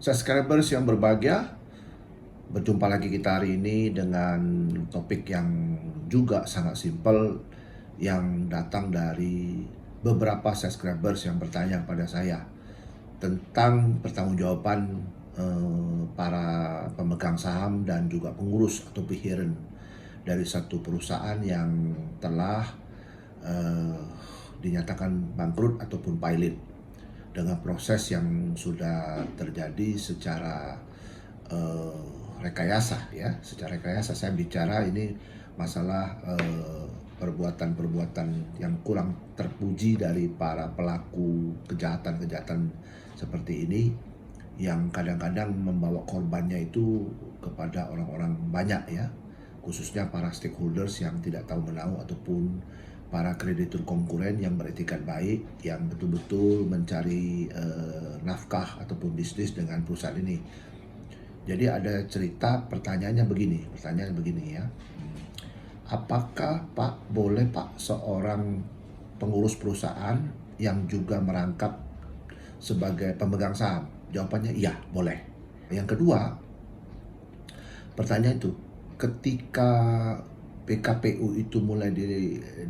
Subscribers yang berbahagia, berjumpa lagi kita hari ini dengan topik yang juga sangat simpel yang datang dari beberapa subscribers yang bertanya pada saya tentang pertanggungjawaban para pemegang saham dan juga pengurus atau peheran dari satu perusahaan yang telah eh, dinyatakan bangkrut ataupun pilot dengan proses yang sudah terjadi secara eh, rekayasa ya, secara rekayasa. Saya bicara ini masalah perbuatan-perbuatan yang kurang terpuji dari para pelaku kejahatan-kejahatan seperti ini yang kadang-kadang membawa korbannya itu kepada orang-orang banyak ya, khususnya para stakeholders yang tidak tahu menahu ataupun para kreditur konkuren yang beretikat baik yang betul-betul mencari nafkah ataupun bisnis dengan perusahaan ini. Jadi ada cerita, pertanyaannya begini ya. Apakah Pak boleh Pak seorang pengurus perusahaan yang juga merangkap sebagai pemegang saham? Jawabannya iya, boleh. Yang kedua, pertanyaan itu, ketika PKPU itu mulai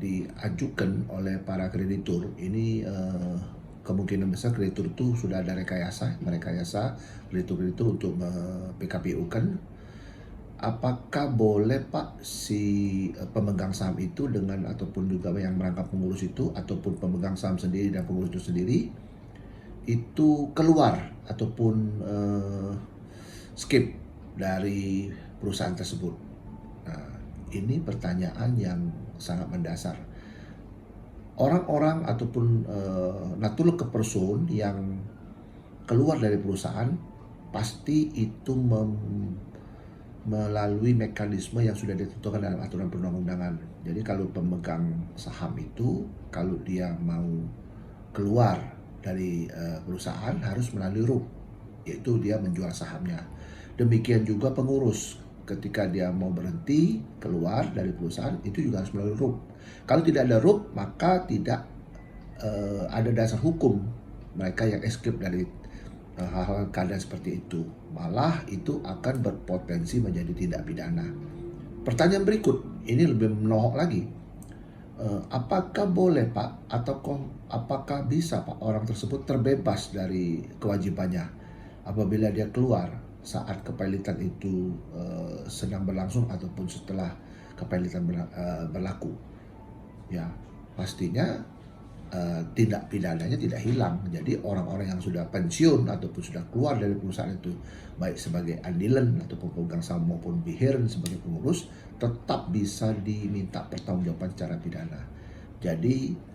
diajukan oleh para kreditur, ini kemungkinan besar kreditur itu sudah ada merekayasa kreditur untuk PKPU-kan. Apakah boleh Pak si pemegang saham itu dengan ataupun juga yang merangkap pengurus itu ataupun pemegang saham sendiri dan pengurus itu sendiri itu keluar ataupun skip dari perusahaan tersebut? Nah, ini pertanyaan yang sangat mendasar. Orang-orang ataupun naturalke person yang keluar dari perusahaan pasti itu melalui mekanisme yang sudah ditentukan dalam aturan perundang-undangan. Jadi kalau pemegang saham itu, kalau dia mau keluar dari perusahaan harus melalui RUP, yaitu dia menjual sahamnya. Demikian juga pengurus, ketika dia mau berhenti keluar dari perusahaan itu juga harus melalui RUP. Kalau tidak ada RUP, maka tidak ada dasar hukum mereka yang escape dari hal-hal keadaan seperti itu. Malah itu akan berpotensi menjadi tindak pidana. Pertanyaan berikut, ini lebih menohok lagi. Apakah boleh Pak, atau apakah bisa Pak orang tersebut terbebas dari kewajibannya apabila dia keluar saat kepilitan itu sedang berlangsung ataupun setelah kepilitan berlaku? Ya, pastinya tindak pidananya tidak hilang. Jadi orang-orang yang sudah pensiun ataupun sudah keluar dari perusahaan itu, baik sebagai andilan ataupun pemegang saham maupun peheran sebagai pengurus, tetap bisa diminta pertanggungjawaban secara pidana. Jadi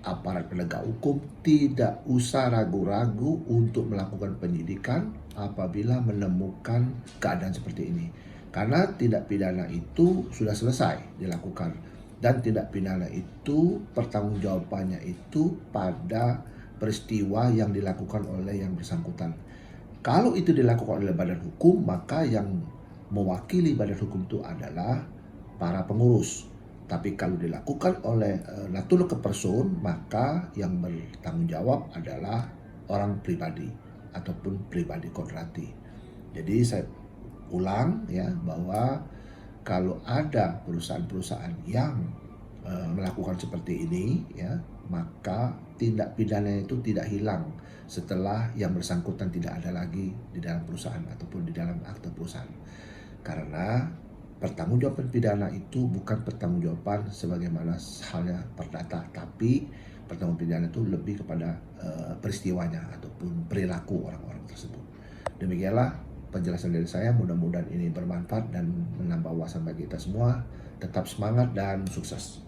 aparat penegak hukum tidak usah ragu-ragu untuk melakukan penyidikan apabila menemukan keadaan seperti ini, karena tindak pidana itu sudah selesai dilakukan. Dan tindak pidana itu pertanggungjawabannya itu pada peristiwa yang dilakukan oleh yang bersangkutan. Kalau itu dilakukan oleh badan hukum, maka yang mewakili badan hukum itu adalah para pengurus. Tapi kalau dilakukan oleh naturalke person, maka yang bertanggung jawab adalah orang pribadi ataupun pribadi kodrati. Jadi saya ulang ya, bahwa kalau ada perusahaan-perusahaan yang melakukan seperti ini ya, maka tindak pidana itu tidak hilang setelah yang bersangkutan tidak ada lagi di dalam perusahaan ataupun di dalam akte perusahaan. Karena pertanggungjawaban pidana itu bukan pertanggungjawaban sebagaimana halnya perdata, tapi pertanggungjawaban pidana itu lebih kepada peristiwanya ataupun perilaku orang-orang tersebut. Demikianlah penjelasan dari saya, mudah-mudahan ini bermanfaat dan menambah wawasan bagi kita semua. Tetap semangat dan sukses.